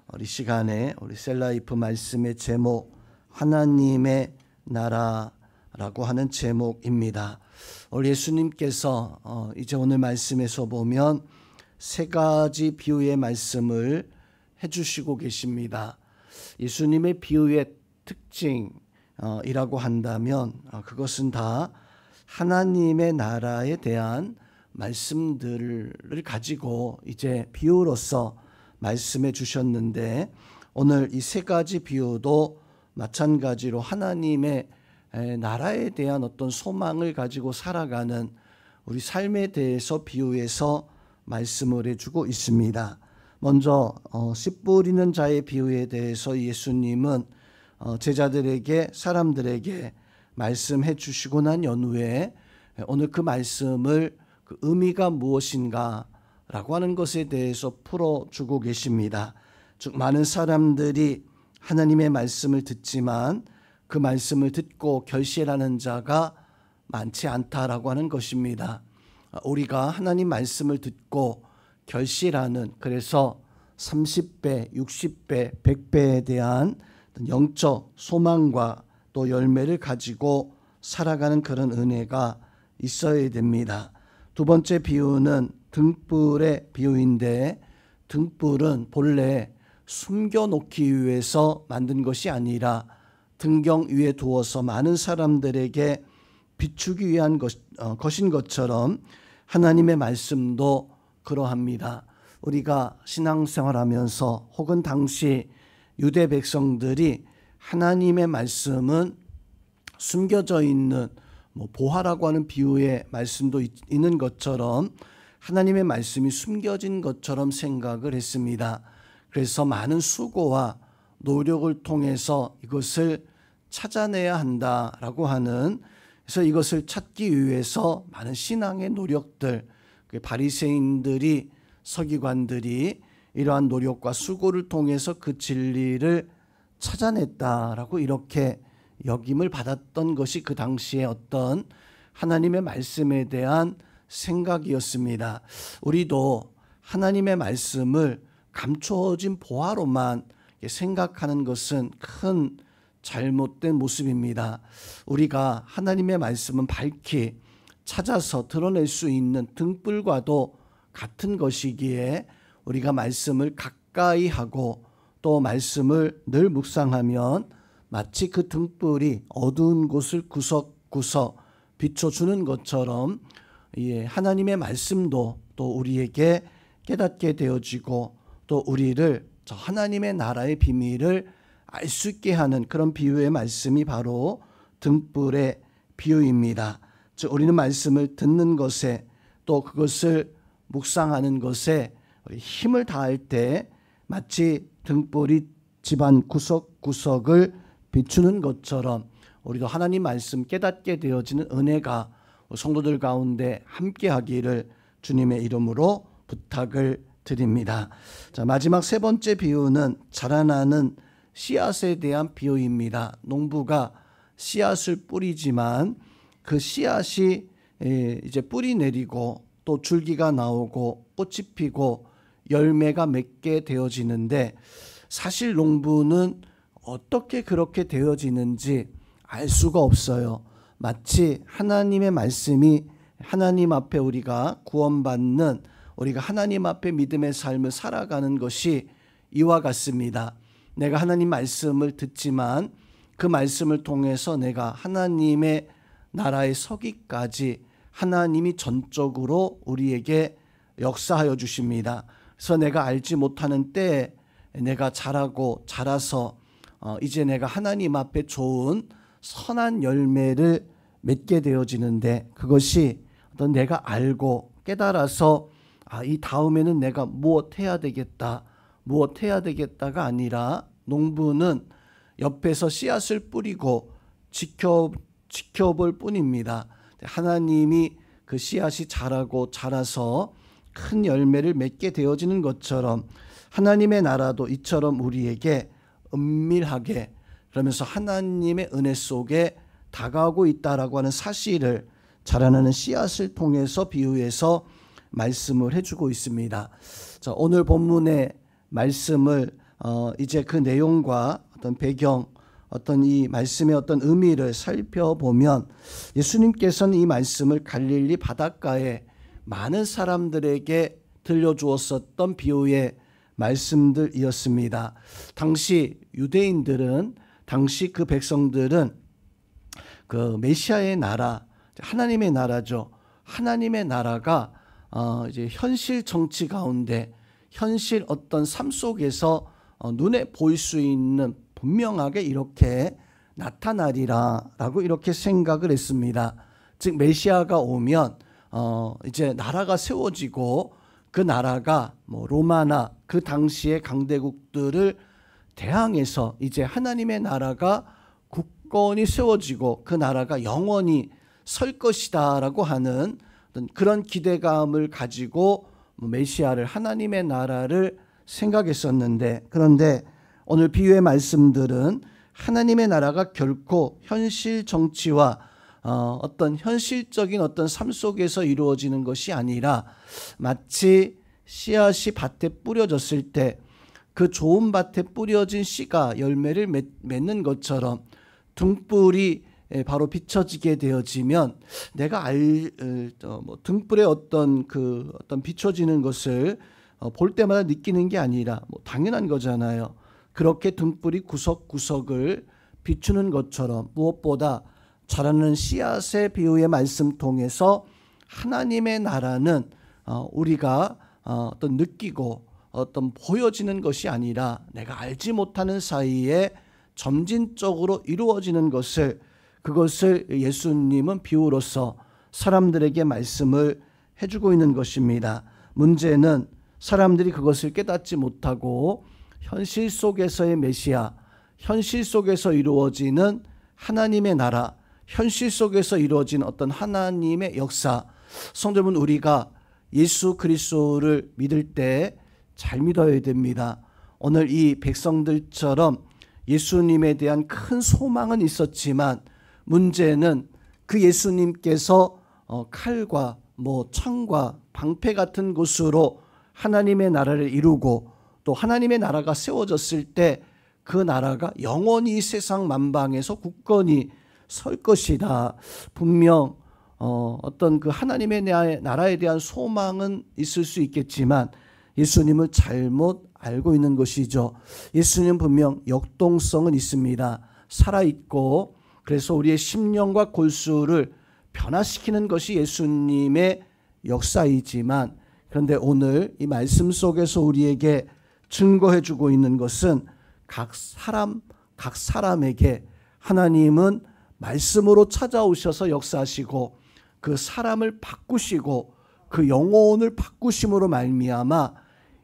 우리 시간에 우리 셀라이프 말씀의 제목 하나님의 나라라고 하는 제목입니다. 우리 예수님께서 이제 오늘 말씀에서 보면 세 가지 비유의 말씀을 해주시고 계십니다. 예수님의 비유의 특징이라고 한다면 그것은 다 하나님의 나라에 대한 말씀들을 가지고 이제 비유로서 말씀해 주셨는데, 오늘 이 세 가지 비유도 마찬가지로 하나님의 나라에 대한 어떤 소망을 가지고 살아가는 우리 삶에 대해서 비유해서 말씀을 해주고 있습니다. 먼저 씨 뿌리는 자의 비유에 대해서 예수님은 제자들에게, 사람들에게 말씀해 주시고 난 연후에 오늘 그 말씀을 그 의미가 무엇인가 라고 하는 것에 대해서 풀어주고 계십니다. 즉 많은 사람들이 하나님의 말씀을 듣지만 그 말씀을 듣고 결실하는 자가 많지 않다라고 하는 것입니다. 우리가 하나님 말씀을 듣고 결실하는, 그래서 30배, 60배, 100배에 대한 영적 소망과 또 열매를 가지고 살아가는 그런 은혜가 있어야 됩니다. 두 번째 비유는 등불의 비유인데, 등불은 본래 숨겨놓기 위해서 만든 것이 아니라 등경 위에 두어서 많은 사람들에게 비추기 위한 것인 것처럼 하나님의 말씀도 그러합니다. 우리가 신앙생활하면서 혹은 당시 유대 백성들이 하나님의 말씀은 숨겨져 있는 보화라고 하는 비유의 말씀도 있는 것처럼 하나님의 말씀이 숨겨진 것처럼 생각을 했습니다. 그래서 많은 수고와 노력을 통해서 이것을 찾아내야 한다라고 하는, 그래서 이것을 찾기 위해서 많은 신앙의 노력들, 바리새인들이, 서기관들이 이러한 노력과 수고를 통해서 그 진리를 찾아냈다라고 이렇게 여김을 받았던 것이 그 당시에 어떤 하나님의 말씀에 대한 생각이었습니다. 우리도 하나님의 말씀을 감추어진 보화로만 생각하는 것은 큰 잘못된 모습입니다. 우리가 하나님의 말씀은 밝히 찾아서 드러낼 수 있는 등불과도 같은 것이기에 우리가 말씀을 가까이 하고 또 말씀을 늘 묵상하면 마치 그 등불이 어두운 곳을 구석구석 비춰주는 것처럼 하나님의 말씀도 또 우리에게 깨닫게 되어지고 또 우리를 저 하나님의 나라의 비밀을 알 수 있게 하는 그런 비유의 말씀이 바로 등불의 비유입니다. 즉 우리는 말씀을 듣는 것에 또 그것을 묵상하는 것에 힘을 다할 때 마치 등불이 집안 구석구석을 비추는 것처럼 우리도 하나님 말씀 깨닫게 되어지는 은혜가 성도들 가운데 함께하기를 주님의 이름으로 부탁을 드립니다. 자, 마지막 세 번째 비유는 자라나는 씨앗에 대한 비유입니다. 농부가 씨앗을 뿌리지만 그 씨앗이 이제 뿌리 내리고 또 줄기가 나오고 꽃이 피고 열매가 맺게 되어지는데, 사실 농부는 어떻게 그렇게 되어지는지 알 수가 없어요. 마치 하나님의 말씀이 하나님 앞에 우리가 구원받는, 우리가 하나님 앞에 믿음의 삶을 살아가는 것이 이와 같습니다. 내가 하나님 말씀을 듣지만 그 말씀을 통해서 내가 하나님의 나라에 서기까지 하나님이 전적으로 우리에게 역사하여 주십니다. 그래서 내가 알지 못하는 때에 내가 자라서 이제 내가 하나님 앞에 좋은 선한 열매를 맺게 되어지는데, 그것이 어떤 내가 알고 깨달아서 이 다음에는 내가 무엇 해야 되겠다가 아니라 농부는 옆에서 씨앗을 뿌리고 지켜볼 뿐입니다. 하나님이 그 씨앗이 자라서 큰 열매를 맺게 되어지는 것처럼 하나님의 나라도 이처럼 우리에게 은밀하게, 그러면서 하나님의 은혜 속에 다가오고 있다라고 하는 사실을 자라나는 씨앗을 통해서 비유해서 말씀을 해주고 있습니다. 자, 오늘 본문의 말씀을 이제 그 내용과 어떤 배경, 어떤 이 말씀의 어떤 의미를 살펴보면 예수님께서는 이 말씀을 갈릴리 바닷가에 많은 사람들에게 들려주었었던 비유의 말씀들이었습니다. 당시 유대인들은, 당시 그 백성들은 그 메시아의 나라, 하나님의 나라죠. 하나님의 나라가 이제 현실 정치 가운데, 현실 어떤 삶 속에서 눈에 보일 수 있는, 분명하게 이렇게 나타나리라라고 이렇게 생각을 했습니다. 즉 메시아가 오면 이제 나라가 세워지고 그 나라가 뭐 로마나 그 당시의 강대국들을 대항해서 이제 하나님의 나라가 굳건히 세워지고 그 나라가 영원히 설 것이다라고 하는 그런 기대감을 가지고 메시아를, 하나님의 나라를 생각했었는데, 그런데 오늘 비유의 말씀들은 하나님의 나라가 결코 현실 정치와 어떤 현실적인 어떤 삶 속에서 이루어지는 것이 아니라 마치 씨앗이 밭에 뿌려졌을 때 그 좋은 밭에 뿌려진 씨가 열매를 맺는 것처럼 등불이 바로 비춰지게 되어지면 내가 등불의 어떤 비춰지는 것을 볼 때마다 느끼는 게 아니라 당연한 거잖아요. 그렇게 등불이 구석구석을 비추는 것처럼 무엇보다 자라는 씨앗의 비유의 말씀 통해서 하나님의 나라는 우리가 어떤 느끼고 어떤 보여지는 것이 아니라 내가 알지 못하는 사이에 점진적으로 이루어지는 것을, 그것을 예수님은 비유로서 사람들에게 말씀을 해주고 있는 것입니다. 문제는 사람들이 그것을 깨닫지 못하고 현실 속에서의 메시아, 현실 속에서 이루어지는 하나님의 나라, 현실 속에서 이루어진 어떤 하나님의 역사, 성도분 우리가 예수 그리스도를 믿을 때 잘 믿어야 됩니다. 오늘 이 백성들처럼 예수님에 대한 큰 소망은 있었지만 문제는 그 예수님께서 칼과 창과 방패 같은 곳으로 하나님의 나라를 이루고 또 하나님의 나라가 세워졌을 때 그 나라가 영원히 세상 만방에서 굳건히 설 것이다. 분명 어떤 그 하나님의 나라에 대한 소망은 있을 수 있겠지만 예수님을 잘못 알고 있는 것이죠. 예수님 분명 역동성은 있습니다. 살아있고, 그래서 우리의 심령과 골수를 변화시키는 것이 예수님의 역사이지만, 그런데 오늘 이 말씀 속에서 우리에게 증거해주고 있는 것은 각 사람에게 하나님은 말씀으로 찾아오셔서 역사하시고 그 사람을 바꾸시고 그 영혼을 바꾸심으로 말미암아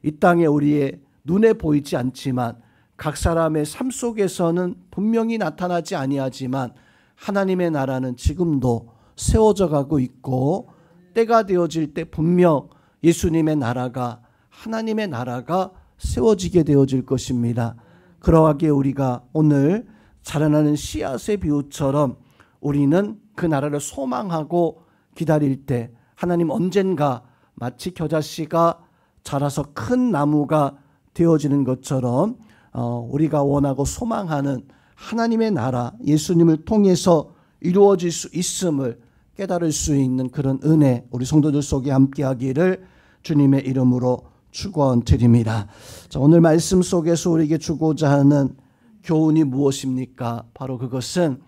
이 땅에 우리의 눈에 보이지 않지만 각 사람의 삶 속에서는 분명히 나타나지 아니하지만 하나님의 나라는 지금도 세워져 가고 있고, 때가 되어질 때 분명 예수님의 나라가, 하나님의 나라가 세워지게 되어질 것입니다. 그러하기에 우리가 오늘 자라나는 씨앗의 비유처럼 우리는 그 나라를 소망하고 기다릴 때 하나님 언젠가 마치 겨자씨가 자라서 큰 나무가 되어지는 것처럼 우리가 원하고 소망하는 하나님의 나라, 예수님을 통해서 이루어질 수 있음을 깨달을 수 있는 그런 은혜 우리 성도들 속에 함께하기를 주님의 이름으로 축원드립니다. 자, 오늘 말씀 속에서 우리에게 주고자 하는 교훈이 무엇입니까? 바로 그것은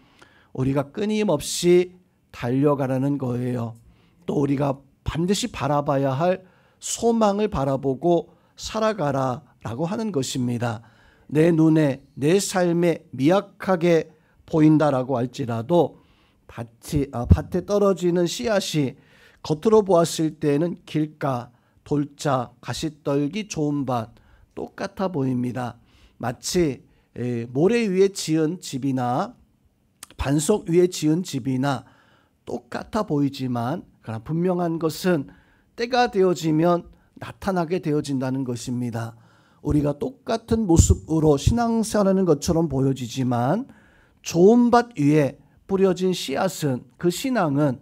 우리가 끊임없이 달려가라는 거예요. 또 우리가 반드시 바라봐야 할 소망을 바라보고 살아가라라고 하는 것입니다. 내 눈에, 내 삶에 미약하게 보인다라고 할지라도 밭에 떨어지는 씨앗이 겉으로 보았을 때는 길가, 돌자, 가시떨기 좋은 밭 똑같아 보입니다. 마치 모래 위에 지은 집이나 반석 위에 지은 집이나 똑같아 보이지만 그러나 분명한 것은 때가 되어지면 나타나게 되어진다는 것입니다. 우리가 똑같은 모습으로 신앙생활하는 것처럼 보여지지만 좋은 밭 위에 뿌려진 씨앗은, 그 신앙은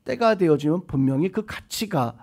때가 되어지면 분명히 그 가치가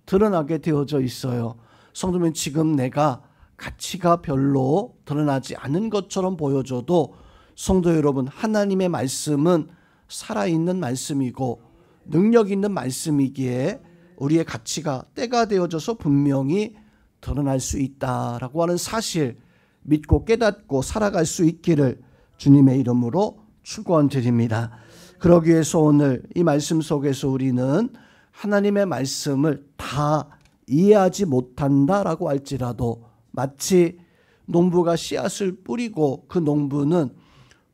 드러나게 되어져 있어요. 성도님, 지금 내가 가치가 별로 드러나지 않은 것처럼 보여져도 성도 여러분, 하나님의 말씀은 살아있는 말씀이고 능력 있는 말씀이기에 우리의 가치가 때가 되어져서 분명히 드러날 수 있다라고 하는 사실 믿고 깨닫고 살아갈 수 있기를 주님의 이름으로 축원드립니다. 그러기 위해서 오늘 이 말씀 속에서 우리는 하나님의 말씀을 다 이해하지 못한다라고 할지라도 마치 농부가 씨앗을 뿌리고 그 농부는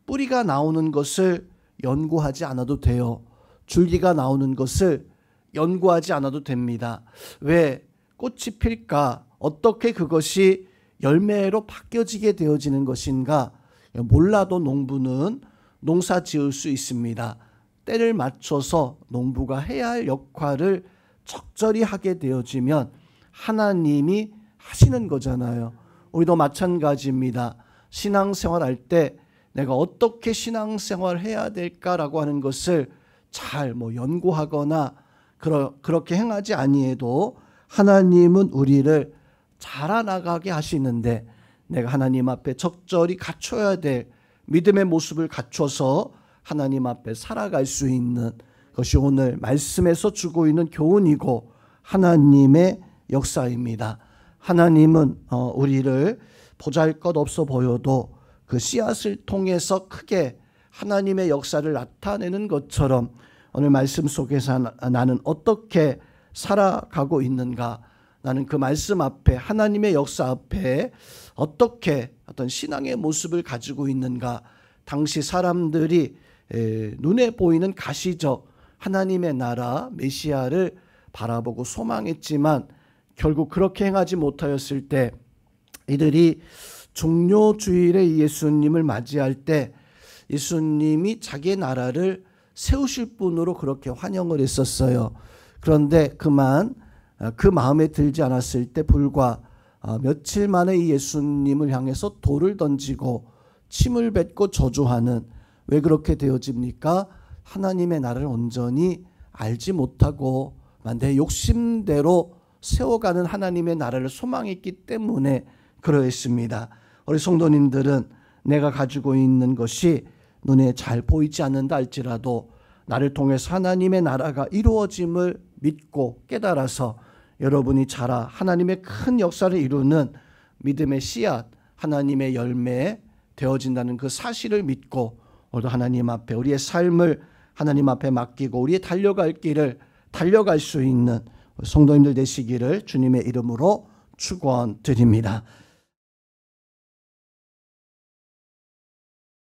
뿌리가 나오는 것을 연구하지 않아도 돼요. 줄기가 나오는 것을 연구하지 않아도 됩니다. 왜 꽃이 필까? 어떻게 그것이 열매로 바뀌어지게 되어지는 것인가? 몰라도 농부는 농사 지을 수 있습니다. 때를 맞춰서 농부가 해야 할 역할을 적절히 하게 되어지면 하나님이 하시는 거잖아요. 우리도 마찬가지입니다. 신앙생활 할 때 내가 어떻게 신앙생활 해야 될까라고 하는 것을 잘 연구하거나 그렇게 행하지 아니해도 하나님은 우리를 자라나가게 하시는데 내가 하나님 앞에 적절히 갖춰야 될 믿음의 모습을 갖춰서 하나님 앞에 살아갈 수 있는 것이 오늘 말씀에서 주고 있는 교훈이고 하나님의 역사입니다. 하나님은 우리를 보잘것없어 보여도 그 씨앗을 통해서 크게 하나님의 역사를 나타내는 것처럼 오늘 말씀 속에서 나는 어떻게 살아가고 있는가, 나는 그 말씀 앞에 하나님의 역사 앞에 어떻게 어떤 신앙의 모습을 가지고 있는가. 당시 사람들이 눈에 보이는 가시적 하나님의 나라 메시아를 바라보고 소망했지만 결국 그렇게 행하지 못하였을 때 이들이 종료주일에 예수님을 맞이할 때 예수님이 자기의 나라를 세우실 분으로 그렇게 환영을 했었어요. 그런데 그만 그 마음에 들지 않았을 때 불과 며칠 만에 이 예수님을 향해서 돌을 던지고 침을 뱉고 저주하는, 왜 그렇게 되어집니까? 하나님의 나라를 온전히 알지 못하고 내 욕심대로 세워가는 하나님의 나라를 소망했기 때문에 그러했습니다. 우리 성도님들은 내가 가지고 있는 것이 눈에 잘 보이지 않는다 할지라도 나를 통해서 하나님의 나라가 이루어짐을 믿고 깨달아서 여러분이 자라 하나님의 큰 역사를 이루는 믿음의 씨앗, 하나님의 열매 되어진다는 그 사실을 믿고 오늘도 하나님 앞에 우리의 삶을 하나님 앞에 맡기고 우리의 달려갈 길을 달려갈 수 있는 성도님들 되시기를 주님의 이름으로 축원드립니다.